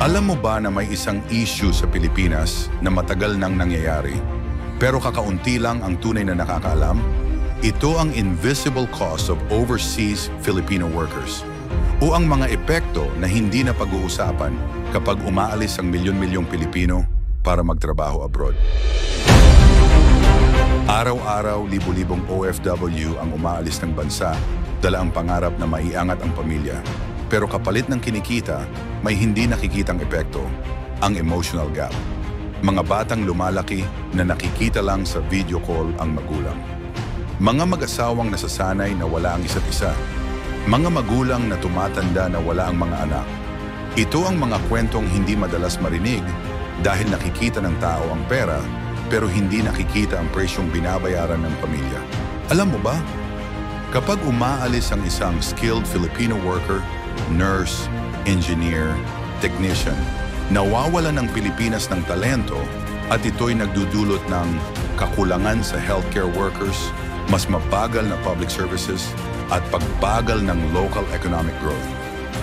Alam mo ba na may isang issue sa Pilipinas na matagal nang nangyayari, pero kakaunti lang ang tunay na nakakaalam? Ito ang invisible cost of overseas Filipino workers o ang mga epekto na hindi na pag-uusapan kapag umaalis ang milyon-milyong Pilipino para magtrabaho abroad. Araw-araw, libu-libong OFW ang umaalis ng bansa, dala ang pangarap na maiangat ang pamilya. Pero kapalit ng kinikita, may hindi nakikitang epekto, ang emotional gap. Mga batang lumalaki na nakikita lang sa video call ang magulang. Mga mag-asawang nasasanay na wala ang isa't isa. Mga magulang na tumatanda na wala ang mga anak. Ito ang mga kwentong hindi madalas marinig dahil nakikita ng tao ang pera pero hindi nakikita ang presyong binabayaran ng pamilya. Alam mo ba? Kapag umaalis ang isang skilled Filipino worker, nurse, engineer, technician, nawawalan ng Pilipinas ng talento at ito'y nagdudulot ng kakulangan sa healthcare workers, mas mabagal na public services, at pagbagal ng local economic growth.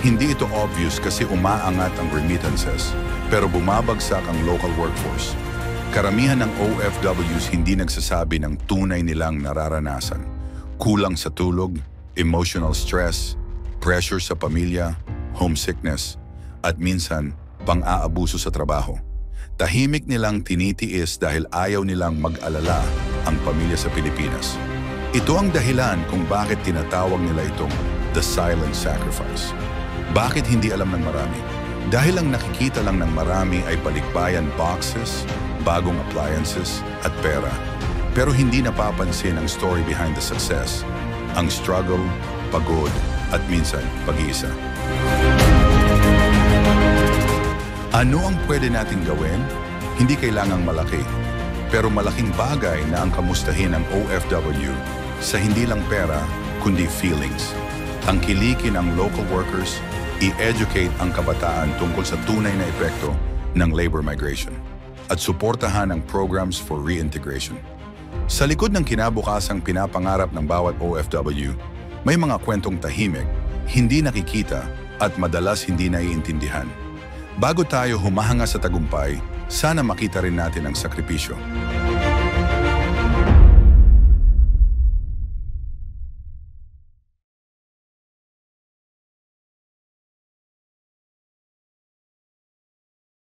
Hindi ito obvious kasi umaangat ang remittances, pero bumabagsak ang local workforce. Karamihan ng OFWs hindi nagsasabi ng tunay nilang nararanasan. Kulang sa tulog, emotional stress, pressure sa pamilya, homesickness, at minsan, pang-aabuso sa trabaho. Tahimik nilang tinitiis dahil ayaw nilang mag-alala ang pamilya sa Pilipinas. Ito ang dahilan kung bakit tinatawag nila itong the silent sacrifice. Bakit hindi alam ng marami? Dahil ang nakikita lang ng marami ay balikbayan boxes, bagong appliances, at pera. Pero hindi napapansin ang story behind the success, ang struggle, pagod, at minsan pag-iisa. Ano ang pwede nating gawin? Hindi kailangang malaki, pero malaking bagay na ang kamustahin ng OFW sa hindi lang pera, kundi feelings. Tangkilikin ang local workers, i-educate ang kabataan tungkol sa tunay na epekto ng labor migration, at suportahan ang programs for reintegration. Sa likod ng kinabukasang pinapangarap ng bawat OFW, may mga kwentong tahimik, hindi nakikita, at madalas hindi naiintindihan. Bago tayo humahanga sa tagumpay, sana makita rin natin ang sakripisyo.